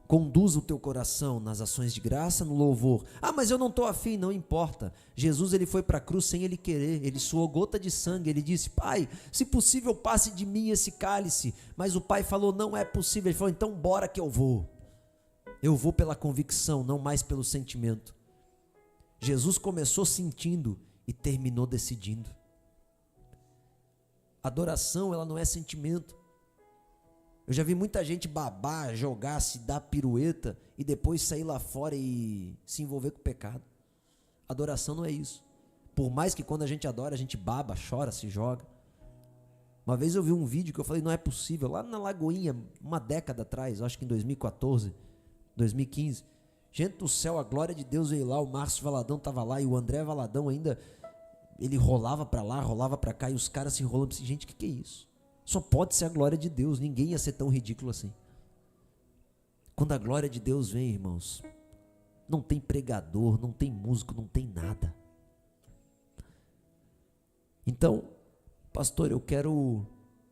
A: Conduza o teu coração nas ações de graça, no louvor. Ah, mas eu não estou afim, não importa. Jesus, ele foi para a cruz sem ele querer, ele suou gota de sangue, ele disse: Pai, se possível passe de mim esse cálice. Mas o Pai falou: não é possível. Ele falou: então bora que eu vou. Eu vou pela convicção, não mais pelo sentimento. Jesus começou sentindo e terminou decidindo. Adoração, ela não é sentimento. Eu já vi muita gente babar, jogar, se dar pirueta e depois sair lá fora e se envolver com o pecado. Adoração não é isso. Por mais que quando a gente adora, a gente baba, chora, se joga. Uma vez eu vi um vídeo que eu falei: não é possível, lá na Lagoinha, uma década atrás, acho que em 2014, 2015. Gente do céu, a glória de Deus veio lá, o Márcio Valadão estava lá e o André Valadão ainda, ele rolava para lá, rolava para cá e os caras se enrolando. Gente, o que é isso? Só pode ser a glória de Deus, ninguém ia ser tão ridículo assim. Quando a glória de Deus vem, irmãos, não tem pregador, não tem músico, não tem nada. Então, pastor,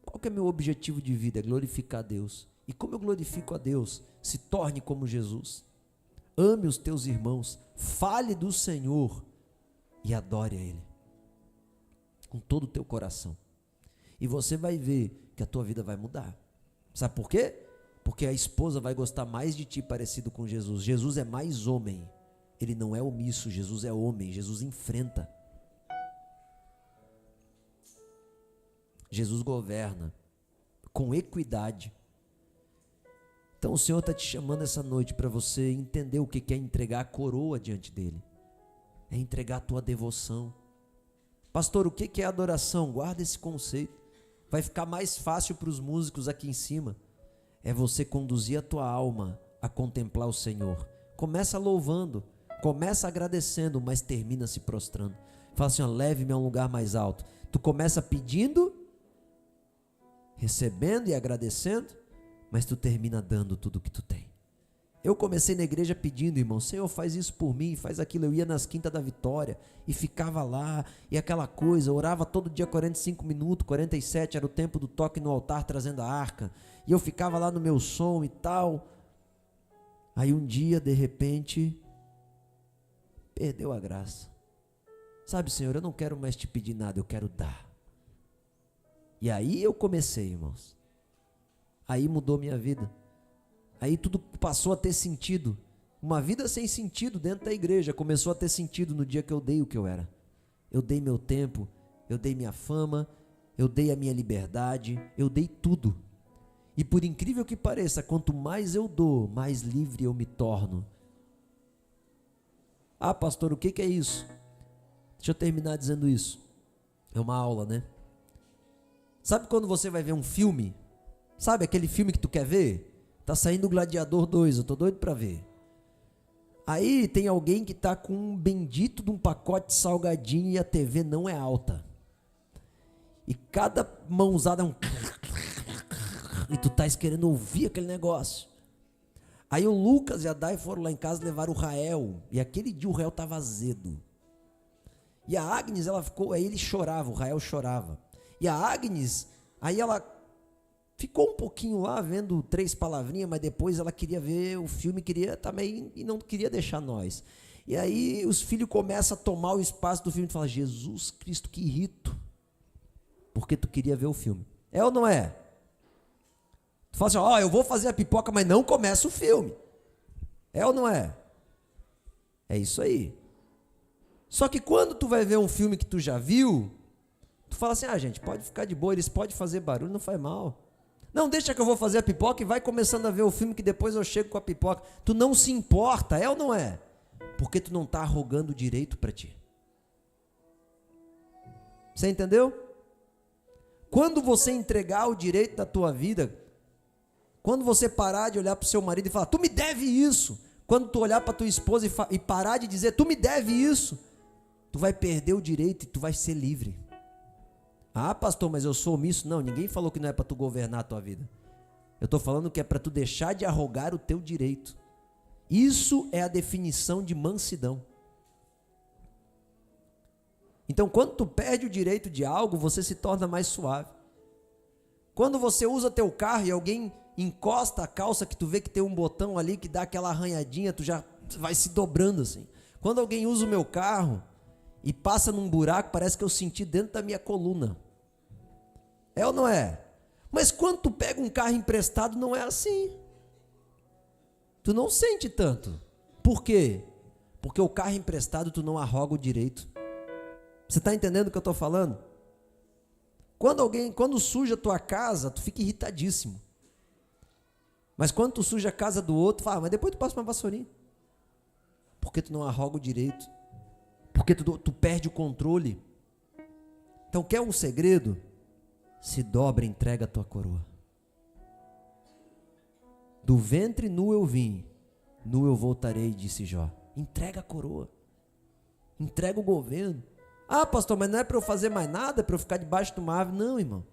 A: qual que é meu objetivo de vida? É glorificar a Deus. E como eu glorifico a Deus? Se torne como Jesus. Ame os teus irmãos, fale do Senhor e adore a Ele. Com todo o teu coração. E você vai ver que a tua vida vai mudar. Sabe por quê? Porque a esposa vai gostar mais de ti parecido com Jesus. Jesus é mais homem. Ele não é omisso, Jesus é homem, Jesus enfrenta. Jesus governa com equidade. Então o Senhor está te chamando essa noite para você entender o que é entregar a coroa diante dele. É entregar a tua devoção. Pastor, o que é adoração? Guarda esse conceito. Vai ficar mais fácil para os músicos aqui em cima. É você conduzir a tua alma a contemplar o Senhor. Começa louvando, começa agradecendo, mas termina se prostrando. Fala assim, ó, leve-me a um lugar mais alto. Tu começa pedindo, recebendo e agradecendo, mas tu termina dando tudo o que tu tem. Eu comecei na igreja pedindo, irmão, Senhor, faz isso por mim, faz aquilo. Eu ia nas Quintas da Vitória e ficava lá, e aquela coisa, orava todo dia 45 minutos, 47, era o tempo do toque no altar trazendo a arca, e eu ficava lá no meu som e tal. Aí um dia, de repente, perdeu a graça. Sabe, Senhor, eu não quero mais te pedir nada, eu quero dar. E aí eu comecei, irmãos. Aí mudou minha vida. Aí tudo passou a ter sentido. Uma vida sem sentido dentro da igreja começou a ter sentido no dia que eu dei o que eu era. Eu dei meu tempo, eu dei minha fama, eu dei a minha liberdade, eu dei tudo. E por incrível que pareça, quanto mais eu dou, mais livre eu me torno. Ah, pastor, o que é isso? Deixa eu terminar dizendo isso. É uma aula, né? Sabe quando você vai ver um filme? Sabe aquele filme que tu quer ver? Tá saindo o Gladiador 2, eu tô doido pra ver. Aí tem alguém que tá com um bendito de um pacote de salgadinho e a TV não é alta. E cada mãozada é um... E tu tá querendo ouvir aquele negócio. Aí o Lucas e a Dai foram lá em casa levar o Rael. E aquele dia o Rael tava azedo. E a Agnes, ela ficou... Aí ele chorava, o Rael chorava. E a Agnes, aí ela... ficou um pouquinho lá vendo 3 palavrinhas, mas depois ela queria ver o filme, queria também, e não queria deixar nós. E aí os filhos começam a tomar o espaço do filme e falam, Jesus Cristo, que rito. Porque tu queria ver o filme. É ou não é? Tu fala assim, ó, eu vou fazer a pipoca, mas não começa o filme. É ou não é? É isso aí. Só que quando tu vai ver um filme que tu já viu, tu fala assim, gente, pode ficar de boa, eles podem fazer barulho, não faz mal. Não, deixa que eu vou fazer a pipoca e vai começando a ver o filme que depois eu chego com a pipoca. Tu não se importa, é ou não é? Porque tu não está arrogando o direito para ti. Você entendeu? Quando você entregar o direito da tua vida, quando você parar de olhar para o seu marido e falar, tu me deve isso. Quando tu olhar para tua esposa e parar de dizer, tu me deve isso, tu vai perder o direito e tu vai ser livre. Ah, pastor, mas eu sou omisso. Não, ninguém falou que não é para tu governar a tua vida. Eu estou falando que é para tu deixar de arrogar o teu direito. Isso é a definição de mansidão. Então, quando tu perde o direito de algo, você se torna mais suave. Quando você usa teu carro e alguém encosta a calça que tu vê que tem um botão ali que dá aquela arranhadinha, tu já vai se dobrando assim. Quando alguém usa o meu carro e passa num buraco, parece que eu senti dentro da minha coluna. É ou não é? Mas quando tu pega um carro emprestado, não é assim. Tu não sente tanto. Por quê? Porque o carro emprestado tu não arroga o direito. Você está entendendo o que eu estou falando? Quando suja a tua casa, tu fica irritadíssimo. Mas quando tu suja a casa do outro, fala, mas depois tu passa uma vassourinha. Porque tu não arroga o direito. Porque tu perde o controle. Então, quer um segredo? Se dobra e entrega a tua coroa. Do ventre nu eu vim, nu eu voltarei, disse Jó. Entrega a coroa. Entrega o governo. Ah, pastor, mas não é para eu fazer mais nada, é para eu ficar debaixo de uma árvore. Não, irmão.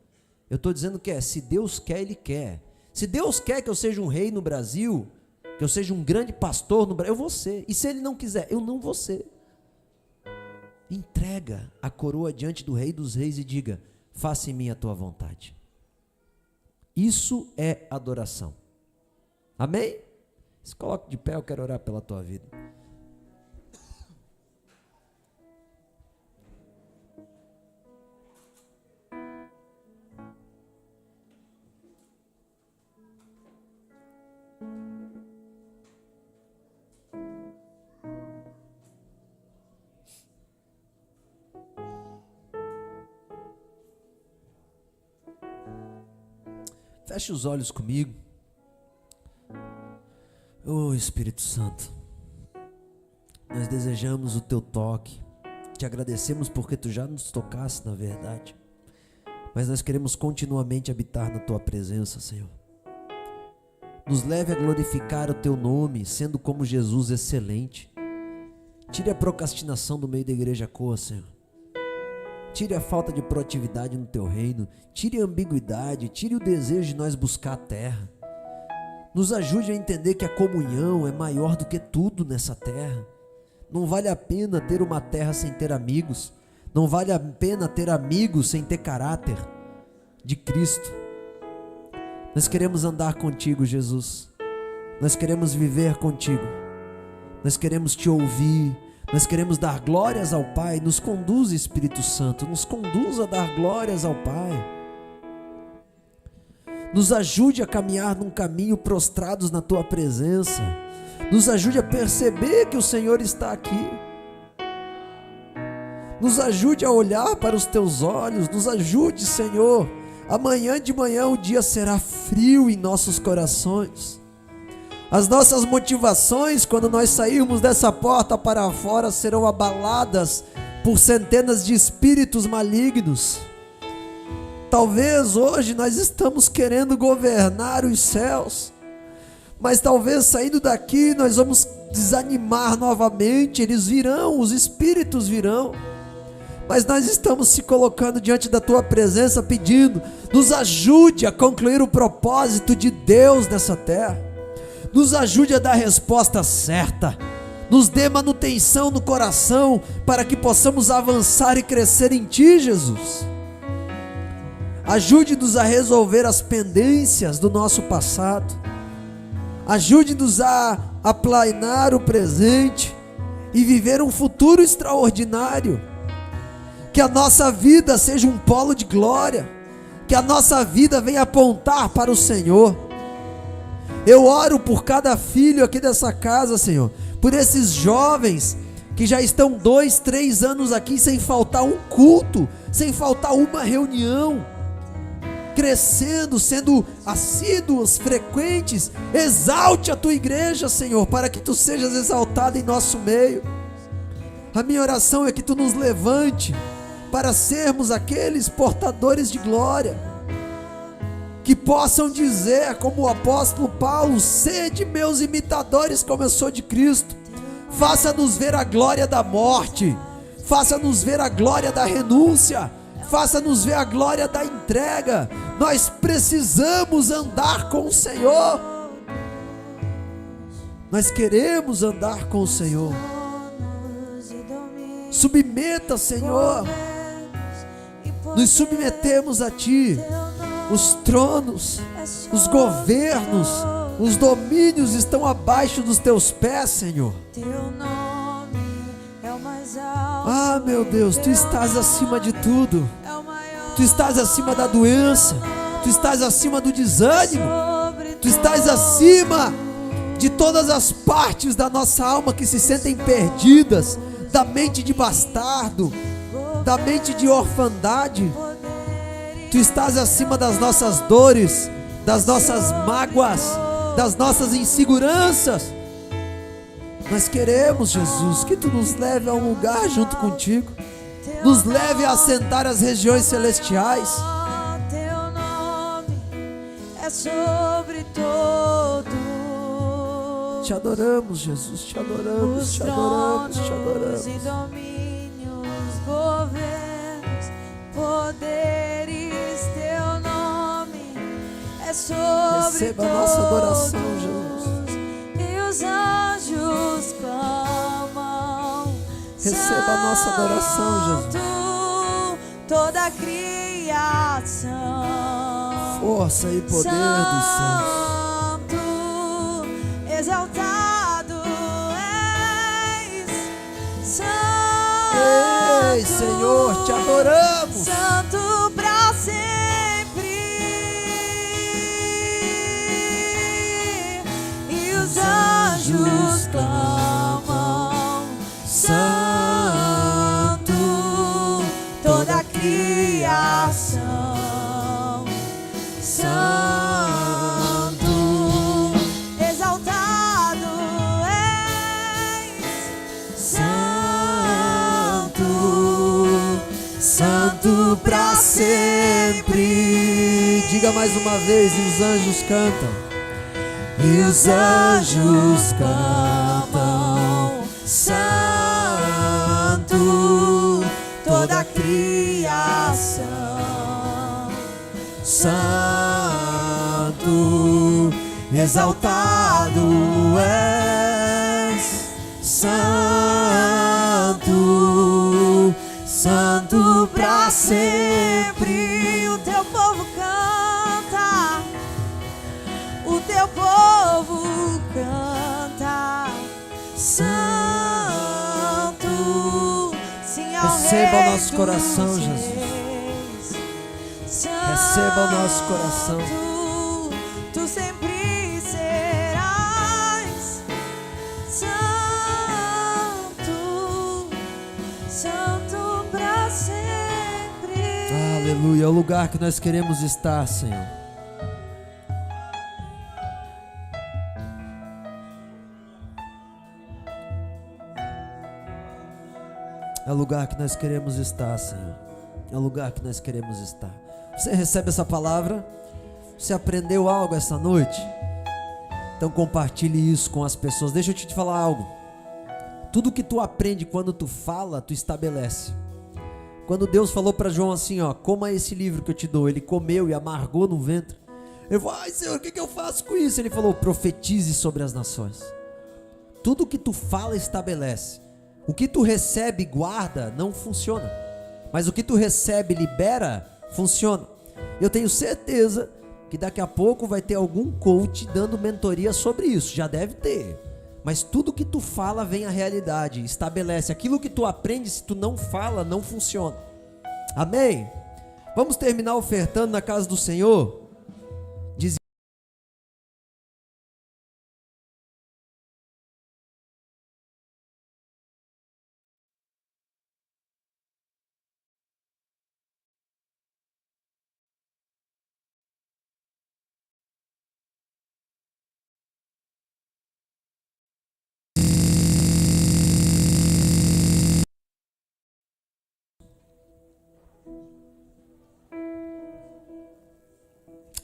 A: Eu estou dizendo que se Deus quer, Ele quer. Se Deus quer que eu seja um rei no Brasil, que eu seja um grande pastor no Brasil, eu vou ser. E se Ele não quiser, eu não vou ser. Entrega a coroa diante do Rei dos Reis e diga, faça em mim a tua vontade. Isso é adoração. Amém? Se coloque de pé, eu quero orar pela tua vida. Feche os olhos comigo. Oh Espírito Santo, nós desejamos o teu toque. Te agradecemos porque tu já nos tocaste na verdade. Mas nós queremos continuamente habitar na tua presença, Senhor. Nos leve a glorificar o teu nome, sendo como Jesus excelente. Tire a procrastinação do meio da igreja Coa, Senhor. Tire a falta de proatividade no teu reino. Tire a ambiguidade, tire o desejo de nós buscar a terra. Nos ajude a entender que a comunhão é maior do que tudo nessa terra. Não vale a pena ter uma terra sem ter amigos. Não vale a pena ter amigos sem ter caráter de Cristo. Nós queremos andar contigo, Jesus. Nós queremos viver contigo. Nós queremos te ouvir. Nós queremos dar glórias ao Pai. Nos conduz, Espírito Santo. Nos conduz a dar glórias ao Pai. Nos ajude a caminhar num caminho prostrados na tua presença. Nos ajude a perceber que o Senhor está aqui. Nos ajude a olhar para os teus olhos. Nos ajude, Senhor. Amanhã de manhã o dia será frio em nossos corações. As nossas motivações, quando nós sairmos dessa porta para fora, serão abaladas por centenas de espíritos malignos. Talvez hoje nós estamos querendo governar os céus, mas talvez saindo daqui nós vamos desanimar novamente. Eles virão, os espíritos virão, mas nós estamos se colocando diante da tua presença pedindo, nos ajude a concluir o propósito de Deus nessa terra. Nos ajude a dar a resposta certa. Nos dê manutenção no coração para que possamos avançar e crescer em Ti, Jesus. Ajude-nos a resolver as pendências do nosso passado. Ajude-nos a aplanar o presente e viver um futuro extraordinário. Que a nossa vida seja um polo de glória. Que a nossa vida venha apontar para o Senhor. Eu oro por cada filho aqui dessa casa, Senhor, por esses jovens que já estão 2, 3 anos aqui sem faltar um culto, sem faltar uma reunião, crescendo, sendo assíduos, frequentes. Exalte a tua igreja, Senhor, para que tu sejas exaltado em nosso meio. A minha oração é que tu nos levante para sermos aqueles portadores de glória, que possam dizer como o apóstolo Paulo: sede meus imitadores como eu sou de Cristo. Faça-nos ver a glória da morte, faça-nos ver a glória da renúncia, faça-nos ver a glória da entrega. Nós precisamos andar com o Senhor. Nós queremos andar com o Senhor. Submeta, Senhor. Nos submetemos a Ti. Os tronos, os governos, os domínios estão abaixo dos Teus pés, Senhor. Ah, meu Deus, Tu estás acima de tudo. Tu estás acima da doença. Tu estás acima do desânimo. Tu estás acima de todas as partes da nossa alma que se sentem perdidas, da mente de bastardo, da mente de orfandade. Tu estás acima das nossas dores, das nossas mágoas, das nossas inseguranças. Nós queremos, Jesus, que Tu nos leve a um lugar junto contigo. Nos leve a assentar as regiões celestiais.
C: Teu nome é sobre todo.
A: Te adoramos, Jesus, te adoramos, te adoramos, te adoramos.
C: E domínios, governos, poderes, Teu nome é sobre
A: Receba
C: todos.
A: a nossa adoração, Jesus.
C: E os anjos clamam.
A: Receba a nossa adoração, Jesus.
C: Santo, toda a criação.
A: Força e poder dos céus.
C: Santo, exaltado és. Santo,
A: Ei, Senhor, te adoramos.
C: Santo pra sempre. E os anjos clamam. Santo, toda a criação. Santo,
A: sempre. Diga mais uma vez, e os anjos cantam.
C: E os anjos cantam, Santo, toda a criação,
A: Santo, exaltado és, Santo, Santo pra sempre.
C: o teu povo canta, o teu povo canta, Santo, sim ao
A: Receba
C: Rei
A: o nosso coração,
C: dos
A: Jesus.
C: reis.
A: Receba o nosso coração.
C: Santo, tu sempre serás Santo, Santo pra sempre.
A: Aleluia, é o lugar que nós queremos estar, Senhor. É o lugar que nós queremos estar, Senhor. É o lugar que nós queremos estar. Você recebe essa palavra? Você aprendeu algo essa noite? Então compartilhe isso com as pessoas. Deixa eu te falar algo. Tudo que tu aprende quando tu fala, tu estabelece. Quando Deus falou para João assim, ó, coma esse livro que eu te dou, ele comeu e amargou no ventre. Ele falou, ai Senhor, o que eu faço com isso? Ele falou, profetize sobre as nações. Tudo que tu fala, estabelece. O que tu recebe e guarda, não funciona. Mas o que tu recebe e libera, funciona. Eu tenho certeza que daqui a pouco vai ter algum coach dando mentoria sobre isso. Já deve ter. Mas tudo que tu fala vem à realidade, estabelece. Aquilo que tu aprende, se tu não fala, não funciona. Amém? Vamos terminar ofertando na casa do Senhor? Diz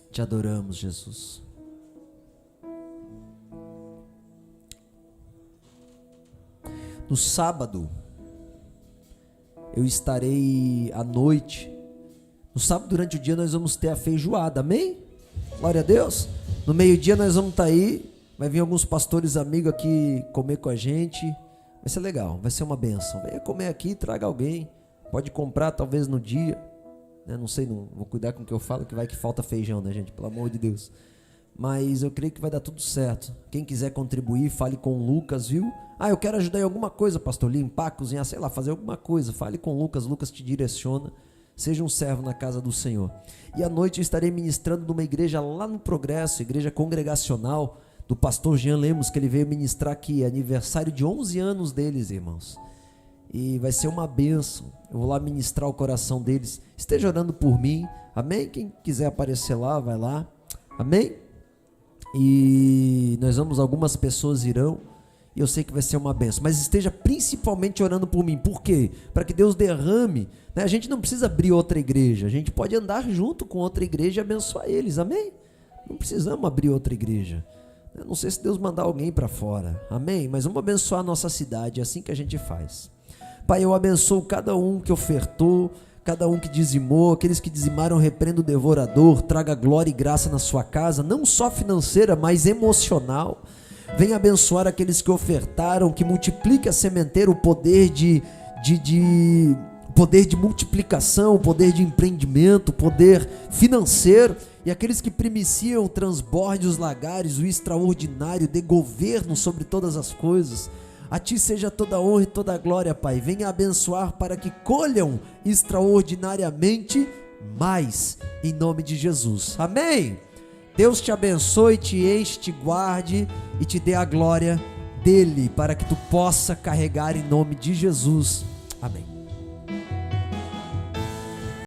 A: Te adoramos, Jesus. No sábado, eu estarei à noite. No sábado, durante o dia, nós vamos ter a feijoada, amém? Glória a Deus. No meio-dia, nós vamos estar aí. Vai vir alguns pastores amigos aqui comer com a gente. Vai ser legal, vai ser uma bênção. Venha comer aqui, traga alguém. Pode comprar, talvez no dia. Não sei, não vou cuidar com o que eu falo, que vai que falta feijão, né, gente? Pelo amor de Deus. Mas eu creio que vai dar tudo certo. Quem quiser contribuir, fale com o Lucas, viu? Ah, eu quero ajudar em alguma coisa, pastor, limpar, cozinhar, sei lá, fazer alguma coisa. Fale com o Lucas, Lucas te direciona. Seja um servo na casa do Senhor. E à noite eu estarei ministrando numa igreja lá no Progresso, igreja congregacional do pastor Jean Lemos, que ele veio ministrar aqui, aniversário de 11 anos deles, irmãos. E vai ser uma bênção. Eu vou lá ministrar o coração deles. Esteja orando por mim, amém? Quem quiser aparecer lá, vai lá, amém? E nós vamos, algumas pessoas irão, e eu sei que vai ser uma bênção, mas esteja principalmente orando por mim. Por quê? Para que Deus derrame, né? A gente não precisa abrir outra igreja, a gente pode andar junto com outra igreja e abençoar eles, amém? Não precisamos abrir outra igreja. Eu não sei se Deus mandar alguém para fora, amém? Mas vamos abençoar a nossa cidade, é assim que a gente faz. Pai, eu abençoo cada um que ofertou, cada um que dizimou, aqueles que dizimaram, repreenda o devorador, traga glória e graça na sua casa, não só financeira, mas emocional. Venha abençoar aqueles que ofertaram, que multiplique a sementeira, o poder poder de multiplicação, o poder de empreendimento, o poder financeiro, e aqueles que primiciam o transborde, os lagares, o extraordinário, de governo sobre todas as coisas. A Ti seja toda a honra e toda a glória, Pai. Venha abençoar para que colham extraordinariamente mais, em nome de Jesus. Amém? Deus te abençoe, te enche, te guarde e te dê a glória dEle, para que tu possa carregar em nome de Jesus. Amém.